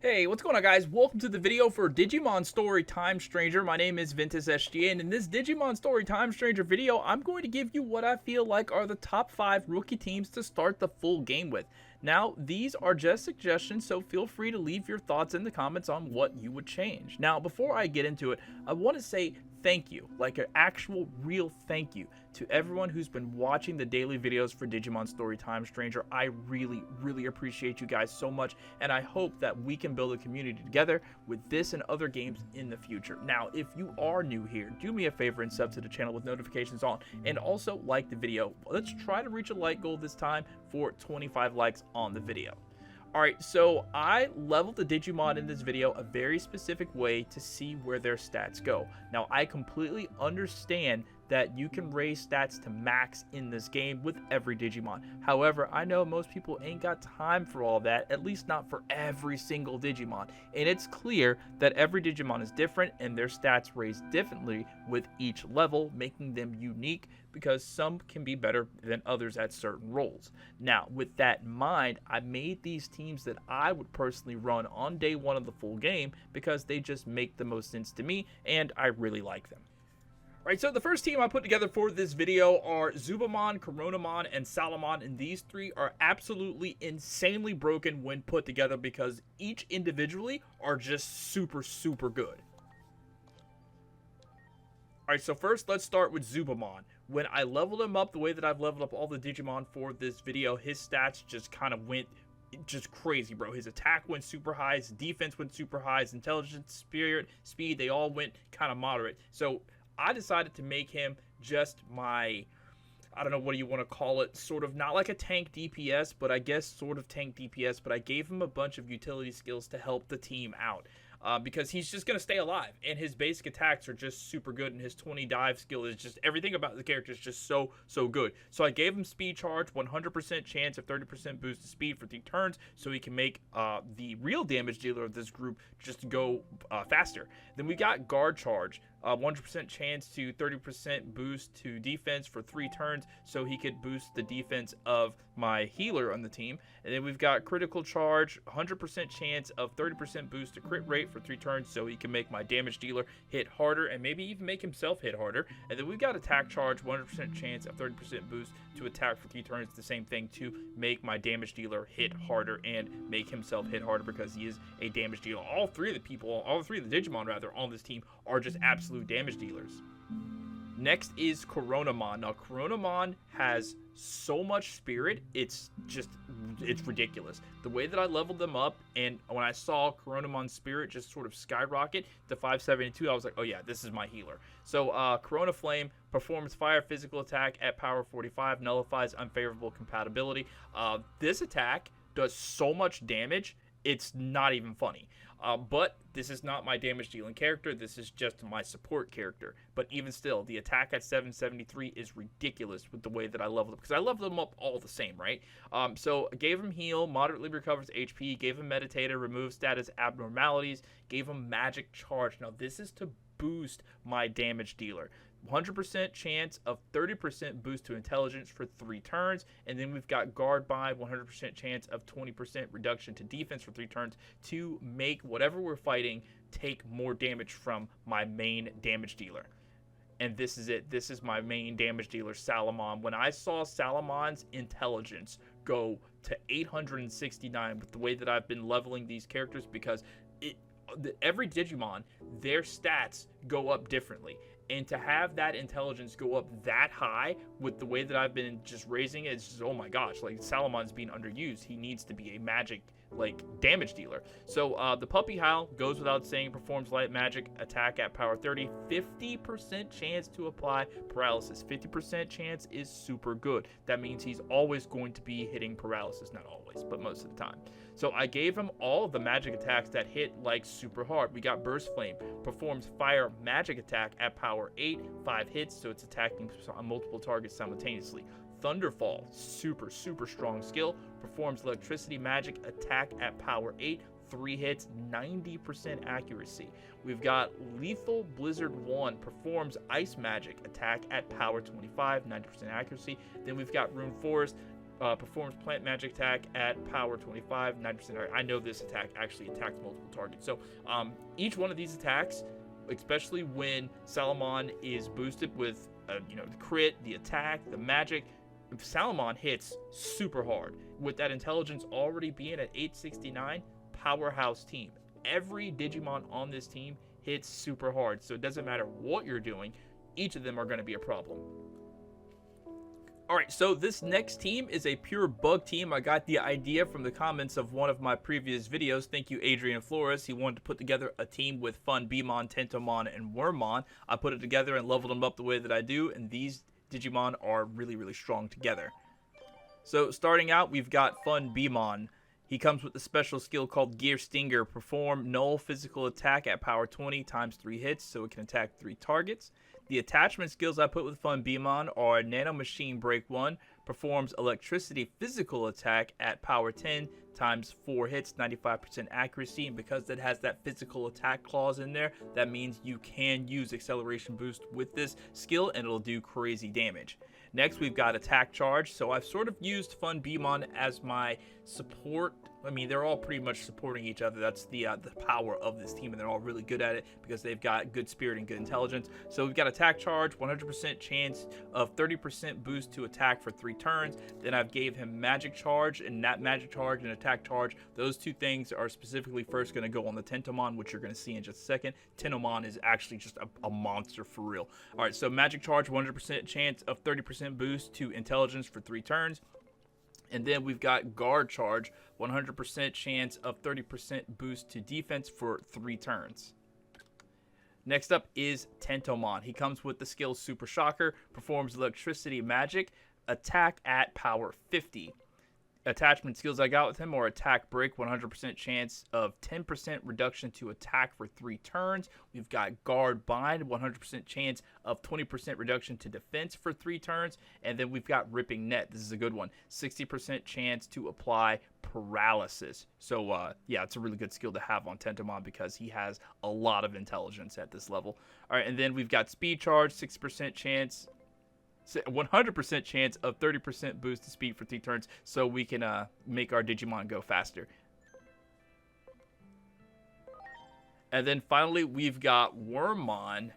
Hey, what's going on, guys? Welcome to the video for Digimon Story Time Stranger. My name is Ventus SGA, and in this Digimon Story Time Stranger video, I'm going to give you what I feel like are the top 5 rookie teams to start the full game with. Now, these are just suggestions, so feel free to leave your thoughts in the comments on what you would change. Now, before I get into it, I want to say thank you, like an actual real thank you to everyone who's been watching the daily videos for Digimon Story Time Stranger. I really appreciate you guys so much, and I hope that we can build a community together with this and other games in the future. Now, if you are new here, do me a favor and sub to the channel with notifications on, and also like the video. Let's try to reach a like goal this time for 25 likes on the video. Alright, so I leveled the Digimon in this video a very specific way to see where their stats go. Now, I completely understand that you can raise stats to max in this game with every Digimon. However, I know most people ain't got time for all that, at least not for every single Digimon. And it's clear that every Digimon is different and their stats raise differently with each level, making them unique because some can be better than others at certain roles. Now, with that in mind, I made these teams that I would personally run on day one of the full game because they just make the most sense to me and I really like them. Right, so the first team I put together for this video are Zubamon, Coronamon, and Salamon, and these three are absolutely insanely broken when put together because each individually are just super good. Alright, so first let's start with Zubamon. When I leveled him up the way that I've leveled up all the Digimon for this video, his stats just kind of went just crazy, bro. His attack went super high, his defense went super high, his intelligence, spirit, speed, they all went kind of moderate. So I decided to make him just my, I don't know what you want to call it, sort of not like a tank DPS, but I guess sort of tank DPS, but I gave him a bunch of utility skills to help the team out. Because he's just going to stay alive, and his basic attacks are just super good, and his 20 dive skill is just, everything about the character is just so good. So I gave him speed charge, 100% chance of 30% boost to speed for 3 turns, so he can make the real damage dealer of this group just go faster. Then we got guard charge, 100% chance to 30% boost to defense for 3 turns, so he could boost the defense of my healer on the team. And then we've got critical charge, 100% chance of 30% boost to crit rate for 3 turns, so he can make my damage dealer hit harder and maybe even make himself hit harder. And then we've got attack charge, 100% chance of 30% boost to attack for 3 turns, the same thing, to make my damage dealer hit harder and make himself hit harder because he is a damage dealer. All three of the Digimon rather on this team are just absolute damage dealers. Next is Coronamon. Now, Coronamon has so much spirit, it's ridiculous. The way that I leveled them up, and when I saw Coronamon's spirit just sort of skyrocket to 572, I was like, oh yeah, this is my healer. So Corona Flame performs fire physical attack at power 45, nullifies unfavorable compatibility. This attack does so much damage, it's not even funny. But this is not my damage dealing character, this is just my support character. But even still, the attack at 773 is ridiculous with the way that I leveled up, because I leveled them up all the same, right? So I gave him heal, moderately recovers HP, gave him meditator, removes status abnormalities, gave him magic charge. Now this is to boost my damage dealer. 100% chance of 30% boost to intelligence for 3 turns, and then we've got guard by, 100% chance of 20% reduction to defense for 3 turns to make whatever we're fighting take more damage from my main damage dealer. And this is it. This is my main damage dealer, Salamon. When I saw Salamon's intelligence go to 869 with the way that I've been leveling these characters, because every Digimon, their stats go up differently. And to have that intelligence go up that high with the way that I've been just raising it, it's just, oh my gosh, like Salamon's being underused. He needs to be a magic, like, damage dealer. So the Puppy Howl goes without saying, performs light magic attack at power 30, 50% chance to apply paralysis. 50% chance is super good. That means he's always going to be hitting paralysis. Not always, but most of the time. So I gave him all of the magic attacks that hit like super hard. We got Burst Flame, performs fire magic attack at power 8, 5 hits, so it's attacking on multiple targets simultaneously. Thunderfall, super strong skill, performs electricity magic attack at power 8, 3 hits, 90% accuracy. We've got Lethal Blizzard 1, performs ice magic attack at power 25, 90% accuracy. Then we've got Rune Forest, performs plant magic attack at power 25, 9%. I know this attack actually attacks multiple targets. So each one of these attacks, especially when Salamon is boosted with the crit, the attack, the magic, Salamon hits super hard. With that intelligence already being at 869, powerhouse team. Every Digimon on this team hits super hard, so it doesn't matter what you're doing, each of them are going to be a problem. Alright, so this next team is a pure bug team. I got the idea from the comments of one of my previous videos. Thank you, Adrian Flores. He wanted to put together a team with Fun Beamon, Tentomon, and Wormmon. I put it together and leveled them up the way that I do, and these Digimon are really, really strong together. So starting out, we've got Fun Beamon. He comes with a special skill called Gear Stinger. Perform null physical attack at power 20 times 3 hits, so it can attack 3 targets. The attachment skills I put with Fun Beamon are Nano Machine Break 1, performs electricity physical attack at power 10 times 4 hits, 95% accuracy, and because it has that physical attack clause in there, that means you can use acceleration boost with this skill and it'll do crazy damage. Next, we've got Attack Charge. So I've sort of used Fun Beamon as my support. I mean, they're all pretty much supporting each other. That's the power of this team, and they're all really good at it because they've got good spirit and good intelligence. So we've got Attack Charge, 100% chance of 30% boost to attack for 3 turns. Then I've gave him Magic Charge, and that Magic Charge and Attack Charge, those two things are specifically first going to go on the Tentomon, which you're going to see in just a second. Tentomon is actually just a monster for real. All right, so Magic Charge, 100% chance of 30% boost to intelligence for 3 turns. And then we've got Guard Charge, 100% chance of 30% boost to defense for 3 turns. Next up is Tentomon. He comes with the skill Super Shocker, performs electricity magic, attack at power 50. Attachment skills I got with him are Attack Break, 100% chance of 10% reduction to attack for 3 turns. We've got Guard Bind, 100% chance of 20% reduction to defense for 3 turns. And then we've got Ripping Net. This is a good one. 60% chance to apply paralysis. So, yeah, it's a really good skill to have on Tentomon because he has a lot of intelligence at this level. All right, and then we've got Speed Charge, 6% chance... 100% chance of 30% boost to speed for 3 turns, so we can make our Digimon go faster. And then finally, we've got Wormmon.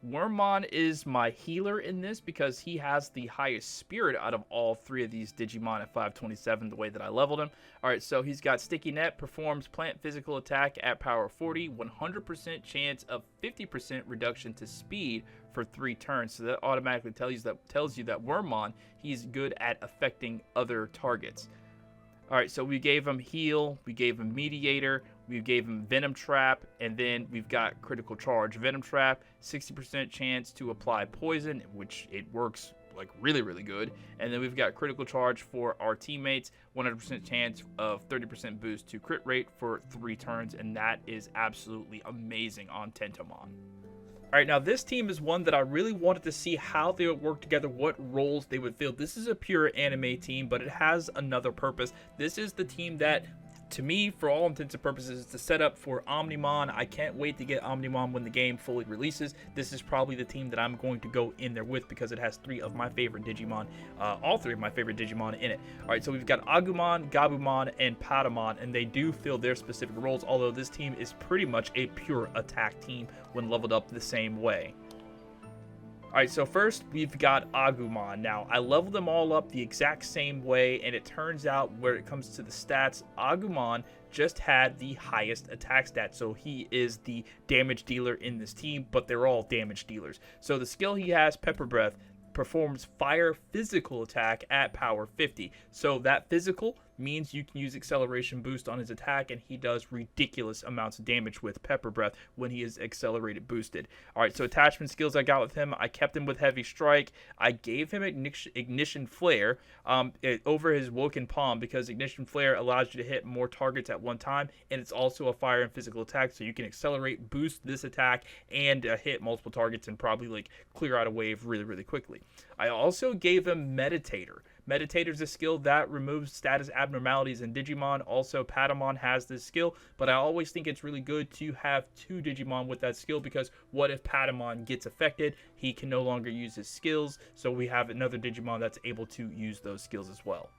Wormmon is my healer in this because he has the highest spirit out of all 3 of these Digimon at 527, the way that I leveled him. Alright, so he's got Sticky Net, performs plant physical attack at power 40, 100% chance of 50% reduction to speed for 3 turns. So that automatically tells you that Wormmon, he's good at affecting other targets. Alright, so we gave him Heal, we gave him Mediator, we gave him Venom Trap, and then we've got Critical Charge. Venom Trap, 60% chance to apply poison, which it works like really, really good. And then we've got Critical Charge for our teammates, 100% chance of 30% boost to crit rate for 3 turns, and that is absolutely amazing on Tentomon. Alright, now this team is one that I really wanted to see how they would work together, what roles they would fill. This is a pure anime team, but it has another purpose. This is the team that, to me, for all intents and purposes, is the setup for Omnimon. I can't wait to get Omnimon when the game fully releases. This is probably the team that I'm going to go in there with because it has 3 of my favorite Digimon, all 3 of my favorite Digimon in it. Alright, so we've got Agumon, Gabumon, and Patamon, and they do fill their specific roles, although this team is pretty much a pure attack team when leveled up the same way. Alright, so first we've got Agumon. Now, I leveled them all up the exact same way, and it turns out where it comes to the stats, Agumon just had the highest attack stat, so he is the damage dealer in this team, but they're all damage dealers. So the skill he has, Pepper Breath, performs fire physical attack at power 50. So that physical means you can use acceleration boost on his attack, and he does ridiculous amounts of damage with Pepper Breath when he is accelerated boosted. Alright, so attachment skills I got with him, I kept him with Heavy Strike. I gave him Ignition Flare over his Woken Palm because Ignition Flare allows you to hit more targets at one time, and it's also a fire and physical attack, so you can accelerate, boost this attack, and hit multiple targets and probably like clear out a wave really, really quickly. I also gave him Meditator. Meditator is a skill that removes status abnormalities in Digimon. Also, Patamon has this skill, but I always think it's really good to have 2 Digimon with that skill because what if Patamon gets affected? He can no longer use his skills, so we have another Digimon that's able to use those skills as well.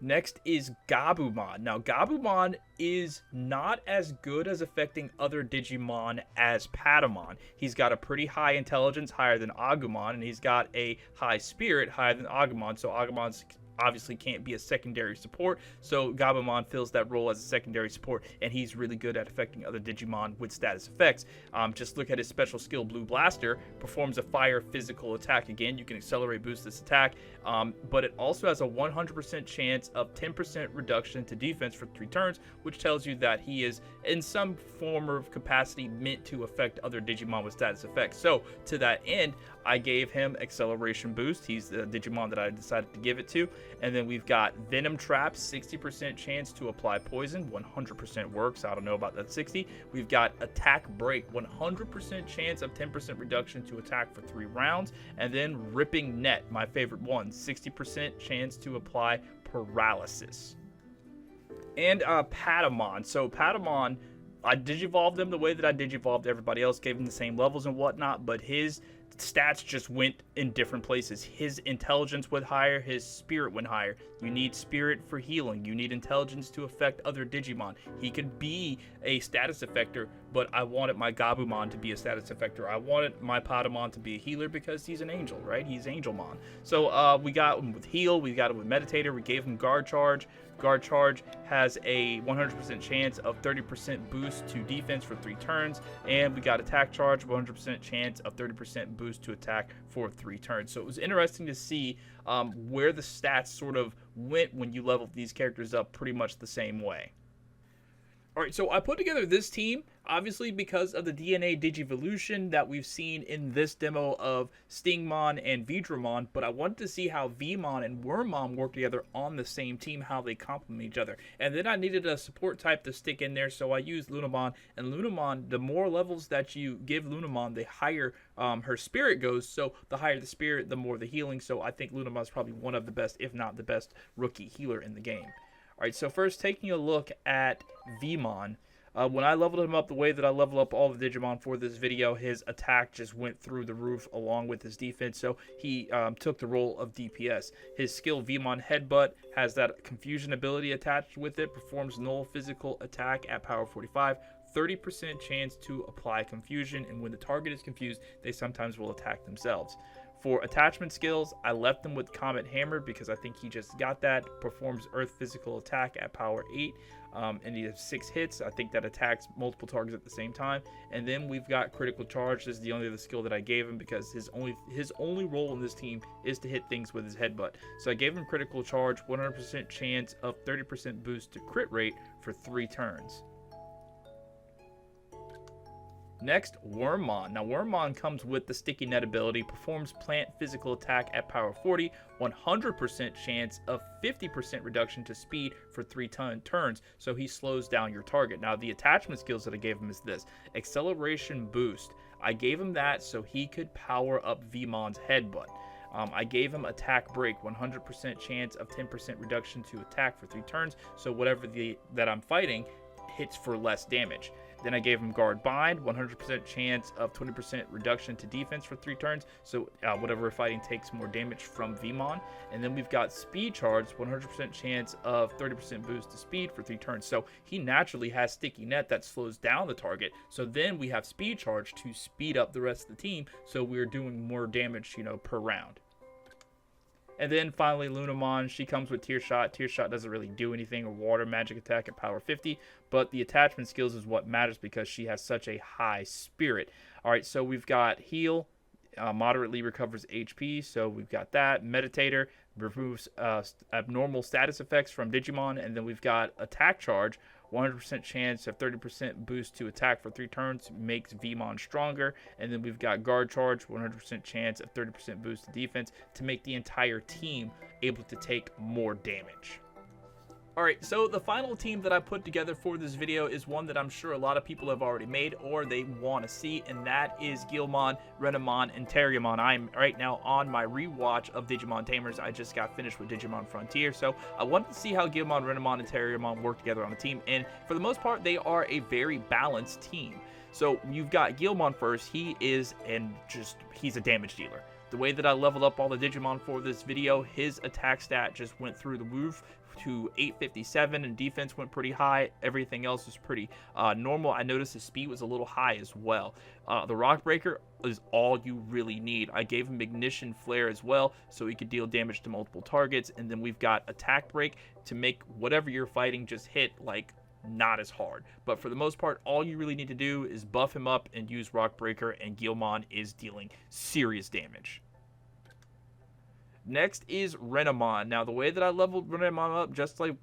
Next is Gabumon. Now, Gabumon is not as good as affecting other Digimon as Patamon. He's got a pretty high intelligence, higher than Agumon, and he's got a high spirit, higher than Agumon. So Agumon's obviously can't be a secondary support, so Gabumon fills that role as a secondary support, and he's really good at affecting other Digimon with status effects. Just look at his special skill, Blue Blaster, performs a fire physical attack. Again, you can accelerate boost this attack, but it also has a 100% chance of 10% reduction to defense for 3 turns, which tells you that he is in some form of capacity meant to affect other Digimon with status effects. So to that end, I gave him acceleration boost. He's the Digimon that I decided to give it to. And then we've got Venom Trap, 60% chance to apply poison, 100% works. I don't know about that 60. We've got Attack Break, 100% chance of 10% reduction to attack for 3 rounds. And then Ripping Net, my favorite one, 60% chance to apply paralysis. And Patamon. So Patamon, I digivolved him the way that I digivolved everybody else, gave him the same levels and whatnot, but his stats just went in different places. His intelligence went higher, his spirit went higher. You need spirit for healing. You need intelligence to affect other Digimon. He could be a status effector, but I wanted my Gabumon to be a status effector. I wanted my Patamon to be a healer because he's an angel, right? He's Angelmon. So we got him with heal, we got him with meditator, we gave him guard charge. Guard charge has a 100% chance of 30% boost to defense for 3 turns, and we got attack charge, 100% chance of 30% boost to attack for 3 turns. So it was interesting to see where the stats sort of went when you leveled these characters up pretty much the same way. Alright, so I put together this team, obviously because of the DNA Digivolution that we've seen in this demo of Stingmon and Vidramon, but I wanted to see how Vmon and Wormmon work together on the same team, how they complement each other. And then I needed a support type to stick in there, so I used Lunamon. And Lunamon, the more levels that you give Lunamon, the higher her spirit goes, so the higher the spirit, the more the healing. So I think Lunamon is probably one of the best, if not the best, rookie healer in the game. Alright, so first taking a look at Vmon. When I leveled him up the way that I level up all the Digimon for this video, his attack just went through the roof along with his defense, so he took the role of DPS. His skill, Vmon Headbutt, has that confusion ability attached with it, performs null physical attack at power 45, 30% chance to apply confusion, and when the target is confused, they sometimes will attack themselves. For attachment skills, I left them with Comet Hammer because I think he just got that. Performs Earth Physical Attack at power 8, and he has 6 hits. I think that attacks multiple targets at the same time. And then we've got Critical Charge. This is the only other skill that I gave him because his only role in this team is to hit things with his headbutt. So I gave him Critical Charge, 100% chance of 30% boost to crit rate for 3 turns. Next, Wormmon. Now, Wormmon comes with the Sticky Net ability, performs Plant Physical Attack at power 40, 100% chance of 50% reduction to speed for 3 turns, so he slows down your target. Now, the attachment skills that I gave him is this. Acceleration Boost. I gave him that so he could power up Vmon's Headbutt. I gave him Attack Break, 100% chance of 10% reduction to attack for 3 turns, so whatever that I'm fighting hits for less damage. Then I gave him Guard Bind, 100% chance of 20% reduction to defense for 3 turns, so whatever we're fighting takes more damage from Vmon. And then we've got Speed Charge, 100% chance of 30% boost to speed for 3 turns. So he naturally has Sticky Net that slows down the target, so then we have Speed Charge to speed up the rest of the team, so we're doing more damage, per round. And then finally, Lunamon, she comes with Tear Shot. Tear Shot doesn't really do anything, or Water Magic Attack at power 50, but the attachment skills is what matters because she has such a high spirit. Alright, so we've got Heal, moderately recovers HP, so we've got that. Meditator, removes abnormal status effects from Digimon, and then we've got Attack Charge, 100% chance of 30% boost to attack for 3 turns, makes Vmon stronger. And then we've got Guard Charge, 100% chance of 30% boost to defense to make the entire team able to take more damage. Alright, so the final team that I put together for this video is one that I'm sure a lot of people have already made or they want to see, and that is Guilmon, Renamon, and Terriermon. I'm right now on my rewatch of Digimon Tamers. I just got finished with Digimon Frontier, so I wanted to see how Guilmon, Renamon, and Terriermon work together on a team, and for the most part, they are a very balanced team. So you've got Guilmon first. He's a damage dealer. The way that I leveled up all the Digimon for this video, his attack stat just went through the roof to 857, and defense went pretty high. Everything else was pretty normal. I noticed his speed was a little high as well. The Rock Breaker is all you really need. I gave him Ignition Flare as well, so he could deal damage to multiple targets. And then we've got Attack Break to make whatever you're fighting just hit like not as hard. But for the most part, all you really need to do is buff him up and use Rock Breaker, and Guilmon is dealing serious damage. Next is Renamon. Now, the way that I leveled Renamon up, just like...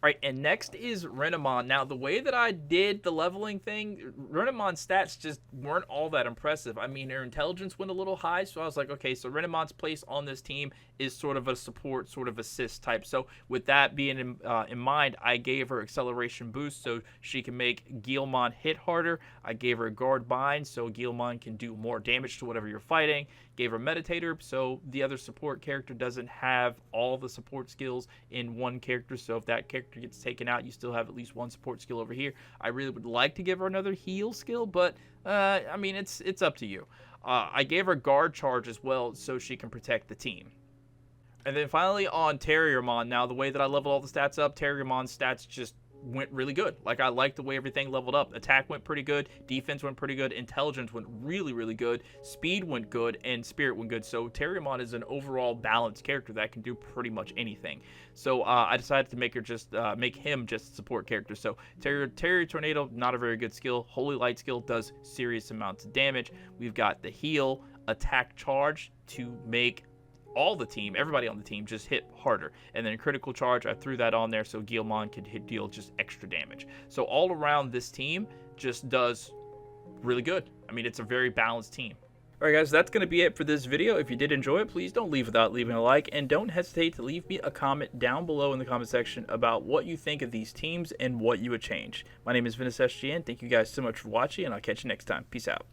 Alright, and next is Renamon. Now, the way that I did the leveling thing, Renamon's stats just weren't all that impressive. I mean, her intelligence went a little high, so I was like, okay, so Renamon's place on this team is sort of a support, sort of assist type. So with that being in mind, I gave her acceleration boost so she can make Guilmon hit harder. I gave her guard bind so Guilmon can do more damage to whatever you're fighting. Gave her meditator so the other support character doesn't have all the support skills in one character. So if that character gets taken out, you still have at least one support skill over here. I really would like to give her another heal skill, but I mean, it's up to you. I gave her guard charge as well so she can protect the team. And then finally on Terriermon. Now, the way that I leveled all the stats up, Terriermon's stats just went really good. Like, I liked the way everything leveled up. Attack went pretty good, defense went pretty good, intelligence went really, really good, speed went good, and spirit went good. So Terriermon is an overall balanced character that can do pretty much anything. So I decided to make him just a support character. So Terry Tornado, not a very good skill. Holy Light skill does serious amounts of damage. We've got the heal, attack charge to make all the team, everybody on the team, just hit harder. And then critical charge, I threw that on there so Guilmon could deal just extra damage. So all around, this team just does really good. I mean, it's a very balanced team. Alright guys, that's going to be it for this video. If you did enjoy it, please don't leave without leaving a like, and don't hesitate to leave me a comment down below in the comment section about what you think of these teams and what you would change. My name is Ventus SGN. Thank you guys so much for watching, and I'll catch you next time. Peace out.